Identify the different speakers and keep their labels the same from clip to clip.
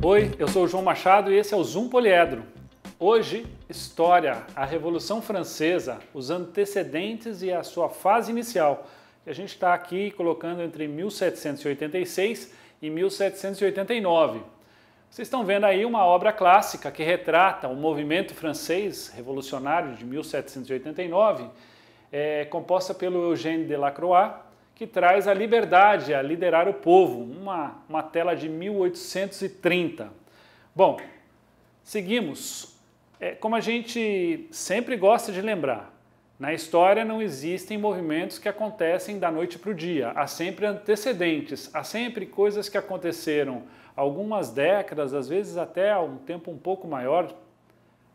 Speaker 1: Oi, eu sou o João Machado e esse é o Zoom Poliedro. Hoje, História, a Revolução Francesa, os antecedentes e a sua fase inicial, que a gente está aqui colocando entre 1786 e 1789. Vocês estão vendo aí uma obra clássica que retrata o movimento francês revolucionário de 1789, composta pelo Eugène Delacroix, que traz a liberdade a liderar o povo, uma tela de 1830. Bom, seguimos. Como a gente sempre gosta de lembrar, na história não existem movimentos que acontecem da noite para o dia, há sempre antecedentes, há sempre coisas que aconteceram algumas décadas, às vezes até há um tempo um pouco maior,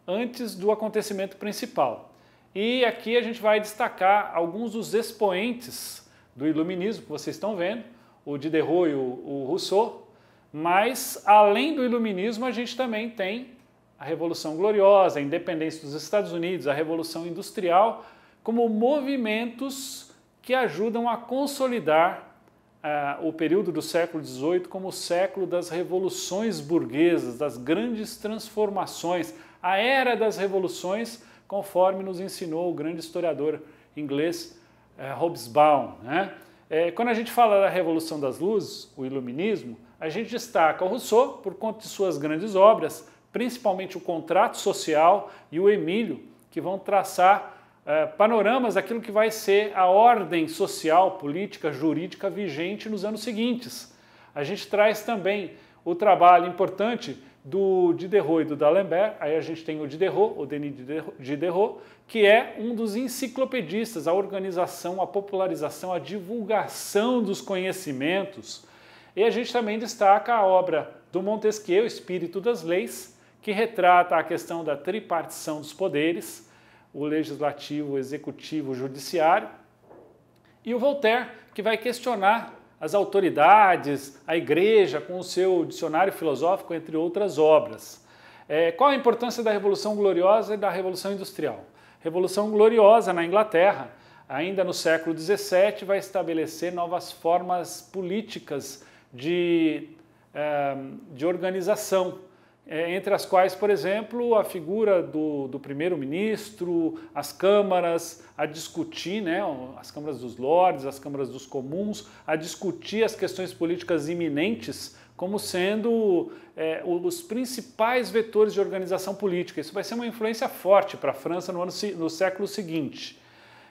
Speaker 1: antes do acontecimento principal. E aqui a gente vai destacar alguns dos expoentes do iluminismo que vocês estão vendo, o Diderot e o Rousseau, mas além do iluminismo a gente também tem a Revolução Gloriosa, a independência dos Estados Unidos, a Revolução Industrial, como movimentos que ajudam a consolidar o período do século XVIII como o século das revoluções burguesas, das grandes transformações, a era das revoluções, conforme nos ensinou o grande historiador inglês Hobsbawm, né? Quando a gente fala da Revolução das Luzes, o Iluminismo, a gente destaca o Rousseau por conta de suas grandes obras, principalmente o Contrato Social e o Emílio, que vão traçar panoramas daquilo que vai ser a ordem social, política, jurídica vigente nos anos seguintes. A gente traz também o trabalho importante do Diderot e do D'Alembert, aí a gente tem o Diderot, o Denis Diderot, que é um dos enciclopedistas, a organização, a popularização, a divulgação dos conhecimentos. E a gente também destaca a obra do Montesquieu, Espírito das Leis, que retrata a questão da tripartição dos poderes, o legislativo, o executivo, o judiciário, e o Voltaire, que vai questionar as autoridades, a igreja, com o seu dicionário filosófico, entre outras obras. Qual a importância da Revolução Gloriosa e da Revolução Industrial? Revolução Gloriosa na Inglaterra, ainda no século XVII, vai estabelecer novas formas políticas de organização, entre as quais, por exemplo, a figura do primeiro-ministro, as câmaras a discutir, né, as câmaras dos lords, as câmaras dos comuns, a discutir as questões políticas iminentes como sendo os principais vetores de organização política. Isso vai ser uma influência forte para a França no século seguinte.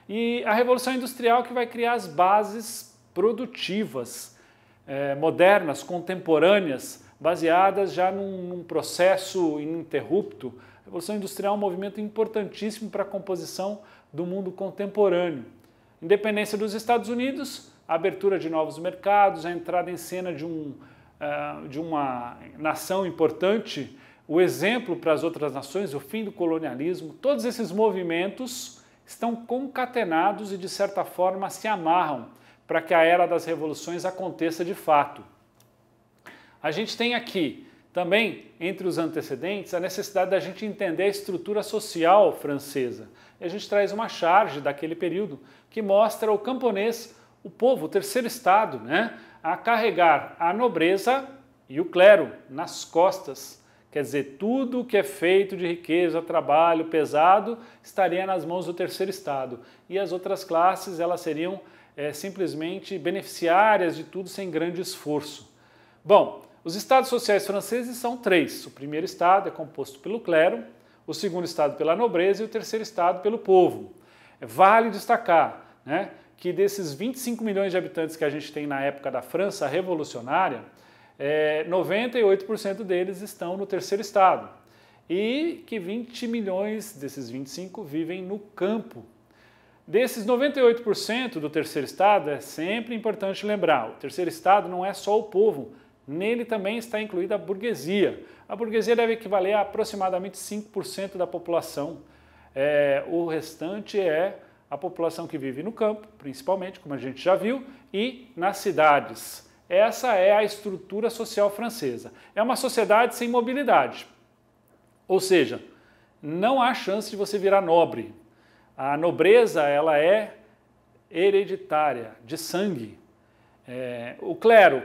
Speaker 1: E a Revolução Industrial, que vai criar as bases produtivas, modernas, contemporâneas, baseadas já num processo ininterrupto. A Revolução Industrial é um movimento importantíssimo para a composição do mundo contemporâneo. Independência dos Estados Unidos, a abertura de novos mercados, a entrada em cena de uma nação importante, o exemplo para as outras nações, o fim do colonialismo, todos esses movimentos estão concatenados e, de certa forma, se amarram para que a era das revoluções aconteça de fato. A gente tem aqui também, entre os antecedentes, a necessidade da gente entender a estrutura social francesa. E a gente traz uma charge daquele período que mostra o camponês, o povo, o terceiro estado, né, a carregar a nobreza e o clero nas costas. Quer dizer, tudo que é feito de riqueza, trabalho pesado, estaria nas mãos do terceiro estado. E as outras classes, elas seriam simplesmente beneficiárias de tudo sem grande esforço. Bom, os estados sociais franceses são três. O primeiro estado é composto pelo clero, o segundo estado pela nobreza e o terceiro estado pelo povo. Vale destacar, né, que desses 25 milhões de habitantes que a gente tem na época da França revolucionária, 98% deles estão no terceiro estado e que 20 milhões desses 25 vivem no campo. Desses 98% do terceiro estado, é sempre importante lembrar, o terceiro estado não é só o povo, nele também está incluída a burguesia. A burguesia deve equivaler a aproximadamente 5% da população. O restante é a população que vive no campo, principalmente, como a gente já viu, e nas cidades. Essa é a estrutura social francesa. É uma sociedade sem mobilidade. Ou seja, não há chance de você virar nobre. A nobreza, ela é hereditária, de sangue. O clero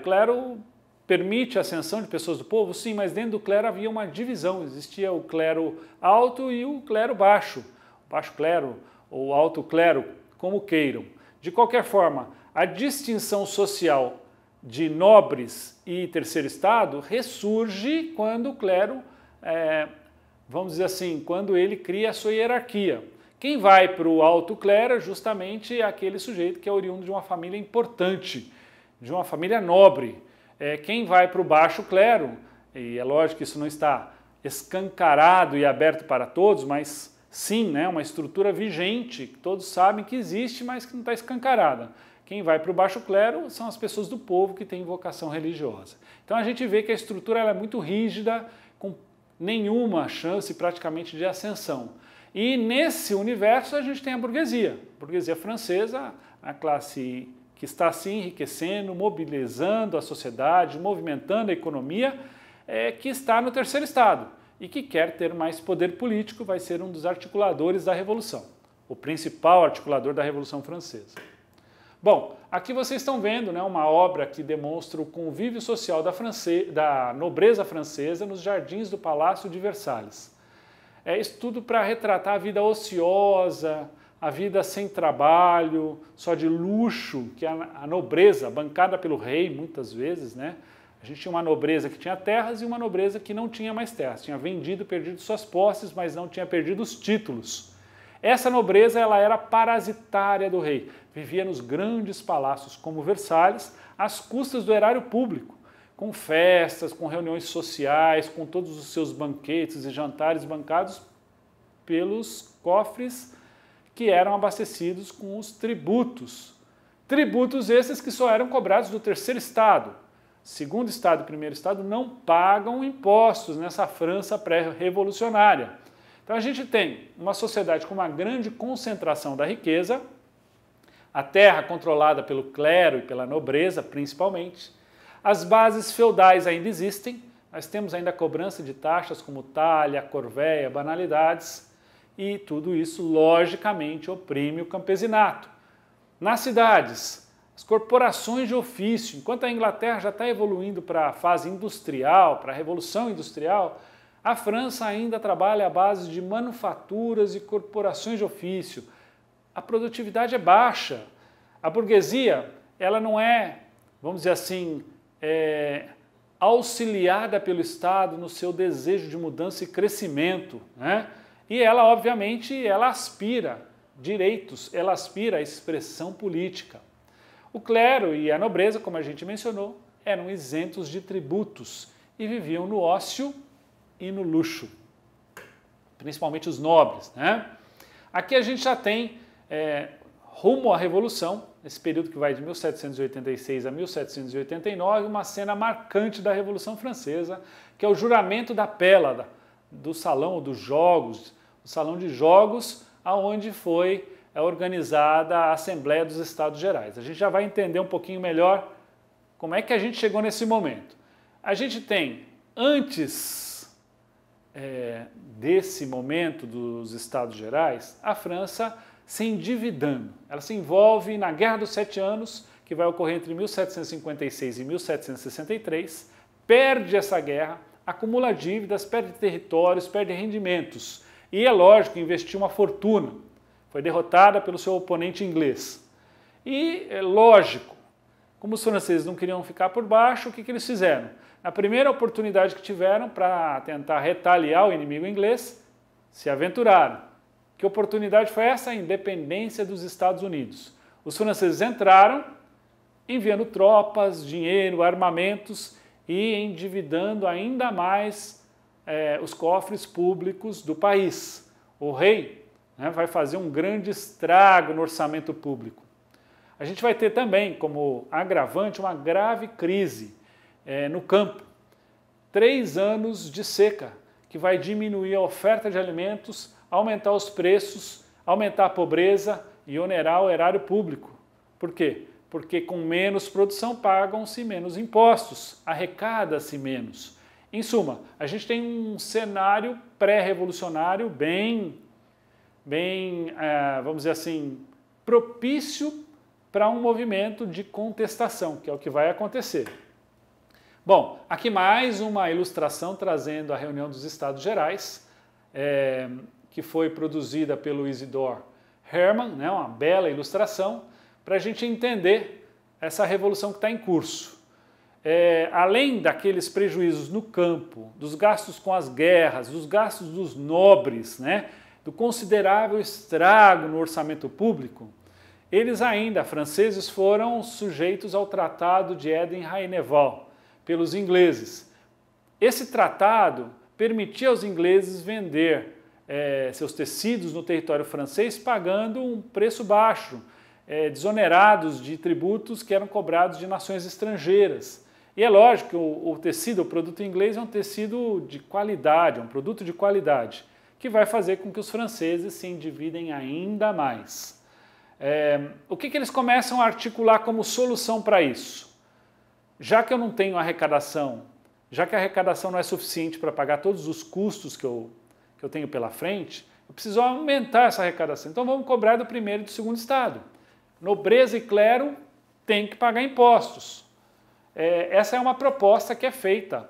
Speaker 1: permite a ascensão de pessoas do povo? Sim, mas dentro do clero havia uma divisão, existia o clero alto e o clero baixo, baixo clero ou alto clero, como queiram. De qualquer forma, a distinção social de nobres e terceiro estado ressurge quando o clero, vamos dizer assim, quando ele cria a sua hierarquia. Quem vai para o alto clero é justamente aquele sujeito que é oriundo de uma família importante, de uma família nobre. Quem vai para o baixo clero, e é lógico que isso não está escancarado e aberto para todos, mas sim, né, uma estrutura vigente, que todos sabem que existe, mas que não está escancarada. Quem vai para o baixo clero são as pessoas do povo que têm vocação religiosa. Então a gente vê que a estrutura ela é muito rígida, com nenhuma chance praticamente de ascensão. E nesse universo a gente tem a burguesia francesa, a classe que está se enriquecendo, mobilizando a sociedade, movimentando a economia, que está no terceiro estado e que quer ter mais poder político, vai ser um dos articuladores da Revolução, o principal articulador da Revolução Francesa. Bom, aqui vocês estão vendo, né, uma obra que demonstra o convívio social da nobreza francesa nos jardins do Palácio de Versalhes. Isso tudo para retratar a vida ociosa, a vida sem trabalho, só de luxo, que a nobreza, bancada pelo rei muitas vezes, né? A gente tinha uma nobreza que tinha terras e uma nobreza que não tinha mais terras, tinha vendido, perdido suas posses, mas não tinha perdido os títulos. Essa nobreza ela era parasitária do rei, vivia nos grandes palácios como Versalhes, às custas do erário público, com festas, com reuniões sociais, com todos os seus banquetes e jantares bancados pelos cofres que eram abastecidos com os tributos. Tributos esses que só eram cobrados do terceiro estado. Segundo estado e primeiro estado não pagam impostos nessa França pré-revolucionária. Então a gente tem uma sociedade com uma grande concentração da riqueza, a terra controlada pelo clero e pela nobreza principalmente, as bases feudais ainda existem, nós temos ainda a cobrança de taxas como talha, corvéia, banalidades, e tudo isso, logicamente, oprime o campesinato. Nas cidades, as corporações de ofício, enquanto a Inglaterra já está evoluindo para a fase industrial, para a revolução industrial, a França ainda trabalha à base de manufaturas e corporações de ofício. A produtividade é baixa. A burguesia, ela não é, vamos dizer assim, auxiliada pelo Estado no seu desejo de mudança e crescimento, né? E ela, obviamente, ela aspira direitos, ela aspira à expressão política. O clero e a nobreza, como a gente mencionou, eram isentos de tributos e viviam no ócio e no luxo, principalmente os nobres, né? Aqui a gente já tem, rumo à Revolução, esse período que vai de 1786 a 1789, uma cena marcante da Revolução Francesa, que é o juramento da Pela, do Salão dos Jogos, o Salão de Jogos, onde foi organizada a Assembleia dos Estados Gerais. A gente já vai entender um pouquinho melhor como é que a gente chegou nesse momento. A gente tem, antes desse momento dos Estados Gerais, a França se endividando. Ela se envolve na Guerra dos 7 Anos, que vai ocorrer entre 1756 e 1763, perde essa guerra, acumula dívidas, perde territórios, perde rendimentos. E é lógico, investiu uma fortuna. Foi derrotada pelo seu oponente inglês. E é lógico, como os franceses não queriam ficar por baixo, o que eles fizeram? Na primeira oportunidade que tiveram para tentar retaliar o inimigo inglês, se aventuraram. Que oportunidade foi essa? A independência dos Estados Unidos. Os franceses entraram, enviando tropas, dinheiro, armamentos e endividando ainda mais os cofres públicos do país. O rei, né, vai fazer um grande estrago no orçamento público. A gente vai ter também, como agravante, uma grave crise no campo. 3 anos de seca, que vai diminuir a oferta de alimentos, aumentar os preços, aumentar a pobreza e onerar o erário público. Por quê? Porque com menos produção pagam-se menos impostos, arrecada-se menos. Em suma, a gente tem um cenário pré-revolucionário bem, vamos dizer assim, propício para um movimento de contestação, que é o que vai acontecer. Bom, aqui mais uma ilustração trazendo a reunião dos Estados Gerais, que foi produzida pelo Isidore Hermann, né, uma bela ilustração, para a gente entender essa revolução que está em curso. Além daqueles prejuízos no campo, dos gastos com as guerras, dos gastos dos nobres, né, do considerável estrago no orçamento público, eles ainda, franceses, foram sujeitos ao Tratado de Eden-Raineval pelos ingleses. Esse tratado permitia aos ingleses vender seus tecidos no território francês pagando um preço baixo, desonerados de tributos que eram cobrados de nações estrangeiras. E é lógico que o tecido, o produto inglês é um tecido de qualidade, é um produto de qualidade, que vai fazer com que os franceses se endividem ainda mais. O que eles começam a articular como solução para isso? Já que eu não tenho arrecadação, já que a arrecadação não é suficiente para pagar todos os custos que eu tenho pela frente, eu preciso aumentar essa arrecadação. Então vamos cobrar do primeiro e do segundo estado. Nobreza e clero têm que pagar impostos. Essa é uma proposta que é feita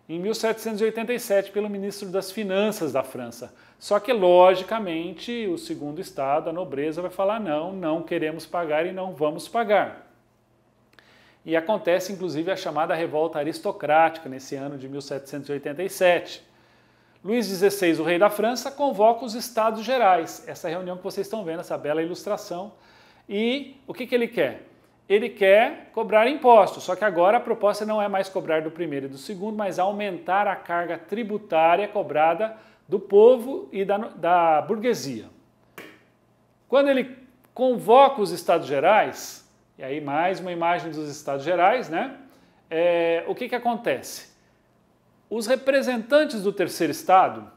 Speaker 1: em 1787 pelo ministro das Finanças da França. Só que, logicamente, o segundo estado, a nobreza, vai falar não, não queremos pagar e não vamos pagar. E acontece, inclusive, a chamada Revolta Aristocrática, nesse ano de 1787. Luís XVI, o rei da França, convoca os Estados Gerais, essa reunião que vocês estão vendo, essa bela ilustração. E o que ele quer? Ele quer cobrar impostos, só que agora a proposta não é mais cobrar do primeiro e do segundo, mas aumentar a carga tributária cobrada do povo e da burguesia. Quando ele convoca os Estados Gerais, e aí mais uma imagem dos Estados Gerais, né? O que acontece? Os representantes do terceiro estado,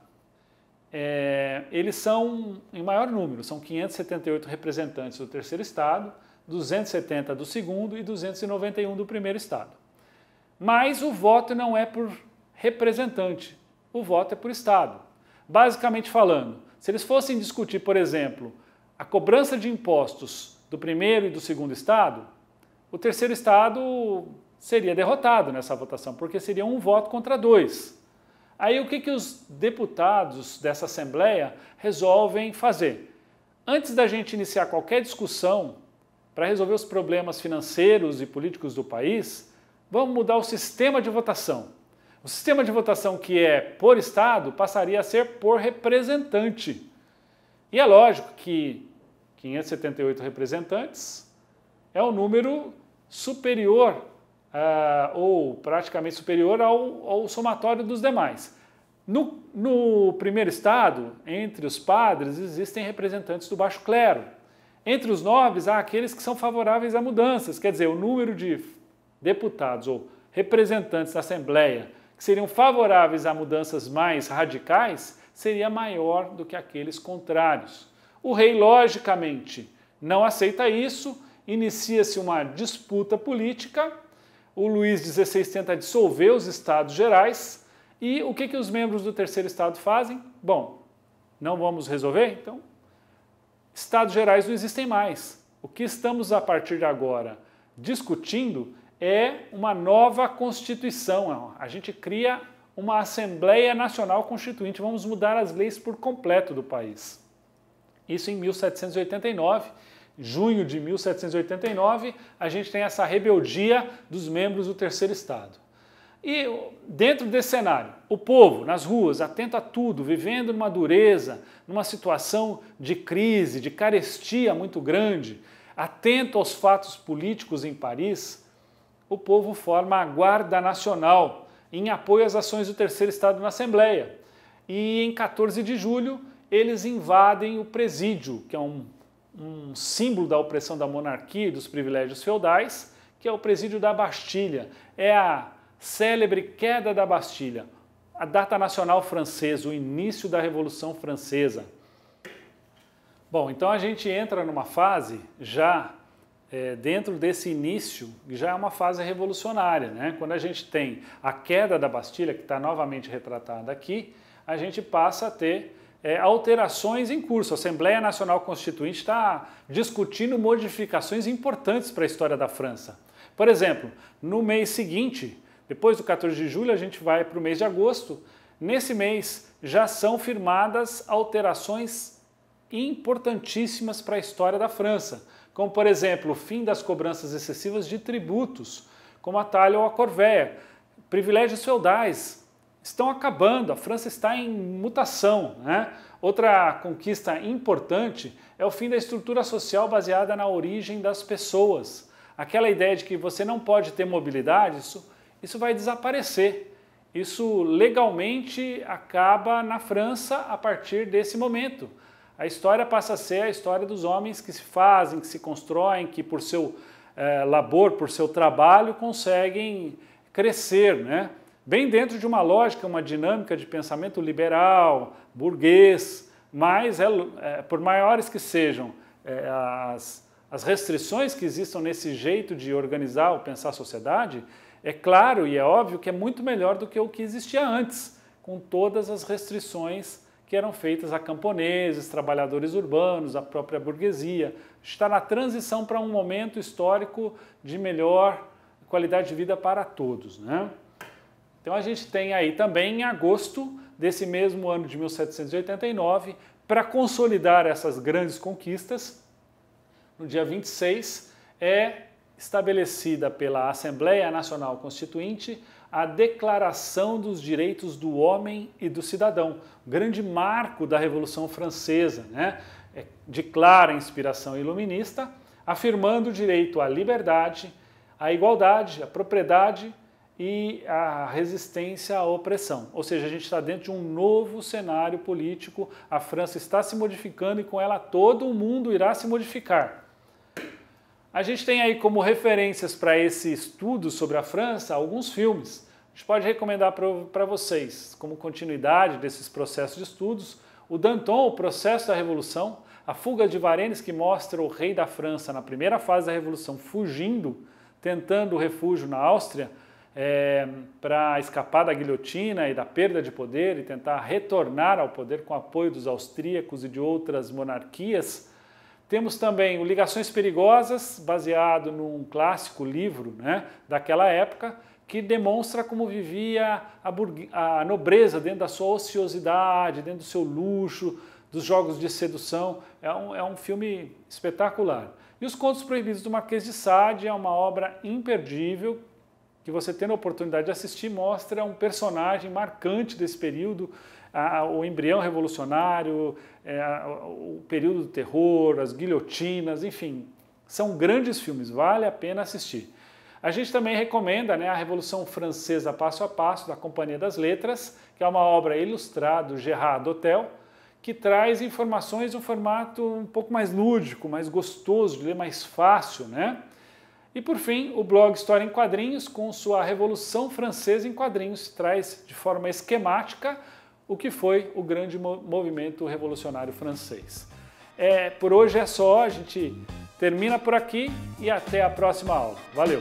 Speaker 1: eles são em maior número, são 578 representantes do terceiro estado, 270 do segundo e 291 do primeiro estado. Mas o voto não é por representante, o voto é por estado. Basicamente falando, se eles fossem discutir, por exemplo, a cobrança de impostos do primeiro e do segundo estado, o terceiro estado seria derrotado nessa votação, porque seria um voto contra dois. Aí o que os deputados dessa Assembleia resolvem fazer? Antes da gente iniciar qualquer discussão para resolver os problemas financeiros e políticos do país, vamos mudar o sistema de votação. O sistema de votação que é por estado passaria a ser por representante. E é lógico que 578 representantes é um número superior ou praticamente superior ao somatório dos demais. No primeiro estado, entre os padres, existem representantes do baixo clero. Entre os nobres, há aqueles que são favoráveis a mudanças, quer dizer, o número de deputados ou representantes da Assembleia que seriam favoráveis a mudanças mais radicais seria maior do que aqueles contrários. O rei, logicamente, não aceita isso, inicia-se uma disputa política, o Luís XVI tenta dissolver os Estados Gerais e o que os membros do terceiro estado fazem? Bom, não vamos resolver? Então, Estados Gerais não existem mais. O que estamos a partir de agora discutindo é uma nova Constituição. A gente cria uma Assembleia Nacional Constituinte, vamos mudar as leis por completo do país. Isso em 1789, junho de 1789, a gente tem essa rebeldia dos membros do terceiro estado. E dentro desse cenário, o povo nas ruas, atento a tudo, vivendo numa dureza, numa situação de crise, de carestia muito grande, atento aos fatos políticos em Paris, o povo forma a Guarda Nacional em apoio às ações do terceiro estado na Assembleia. E em 14 de julho, eles invadem o presídio, que é um símbolo da opressão da monarquia e dos privilégios feudais, que é o presídio da Bastilha. É a célebre queda da Bastilha, a data nacional francesa, o início da Revolução Francesa. Bom, então a gente entra numa fase já dentro desse início, já é uma fase revolucionária, né? Quando a gente tem a queda da Bastilha, que está novamente retratada aqui, a gente passa a ter alterações em curso. A Assembleia Nacional Constituinte está discutindo modificações importantes para a história da França. Por exemplo, no mês seguinte, Depois do 14 de julho a gente vai para o mês de agosto. Nesse mês já são firmadas alterações importantíssimas para a história da França, como por exemplo o fim das cobranças excessivas de tributos, como a talha ou a corvéia. Privilégios feudais estão acabando, a França está em mutação, né? Outra conquista importante é o fim da estrutura social baseada na origem das pessoas. Aquela ideia de que você não pode ter mobilidade, isso vai desaparecer. Isso legalmente acaba na França a partir desse momento. A história passa a ser a história dos homens que se fazem, que se constroem, que por seu labor, por seu trabalho, conseguem crescer, né? Bem dentro de uma lógica, uma dinâmica de pensamento liberal, burguês, mas por maiores que sejam as restrições que existam nesse jeito de organizar ou pensar a sociedade, é claro e é óbvio que é muito melhor do que o que existia antes, com todas as restrições que eram feitas a camponeses, trabalhadores urbanos, a própria burguesia. Está na transição para um momento histórico de melhor qualidade de vida para todos, né? Então a gente tem aí também em agosto desse mesmo ano de 1789, para consolidar essas grandes conquistas, no dia 26 é estabelecida pela Assembleia Nacional Constituinte a Declaração dos Direitos do Homem e do Cidadão, grande marco da Revolução Francesa, né? De clara inspiração iluminista, afirmando o direito à liberdade, à igualdade, à propriedade e à resistência à opressão. Ou seja, a gente está dentro de um novo cenário político, a França está se modificando e com ela todo o mundo irá se modificar. A gente tem aí como referências para esse estudo sobre a França alguns filmes. A gente pode recomendar para vocês, como continuidade desses processos de estudos, o Danton, O Processo da Revolução, A Fuga de Varennes, que mostra o rei da França na primeira fase da Revolução fugindo, tentando refúgio na Áustria, para escapar da guilhotina e da perda de poder e tentar retornar ao poder com o apoio dos austríacos e de outras monarquias. Temos também o Ligações Perigosas, baseado num clássico livro, né, daquela época, que demonstra como vivia a nobreza dentro da sua ociosidade, dentro do seu luxo, dos jogos de sedução. É um filme espetacular. E Os Contos Proibidos do Marquês de Sade é uma obra imperdível, que você tendo a oportunidade de assistir, mostra um personagem marcante desse período, o embrião revolucionário, o período do terror, as guilhotinas, enfim, são grandes filmes, vale a pena assistir. A gente também recomenda, né, a Revolução Francesa Passo a Passo, da Companhia das Letras, que é uma obra ilustrada do Gérard Dotel, que traz informações em um formato um pouco mais lúdico, mais gostoso de ler, mais fácil, né? E por fim, o blog História em Quadrinhos, com sua Revolução Francesa em Quadrinhos, traz de forma esquemática o que foi o grande movimento revolucionário francês. Por hoje é só, a gente termina por aqui e até a próxima aula. Valeu!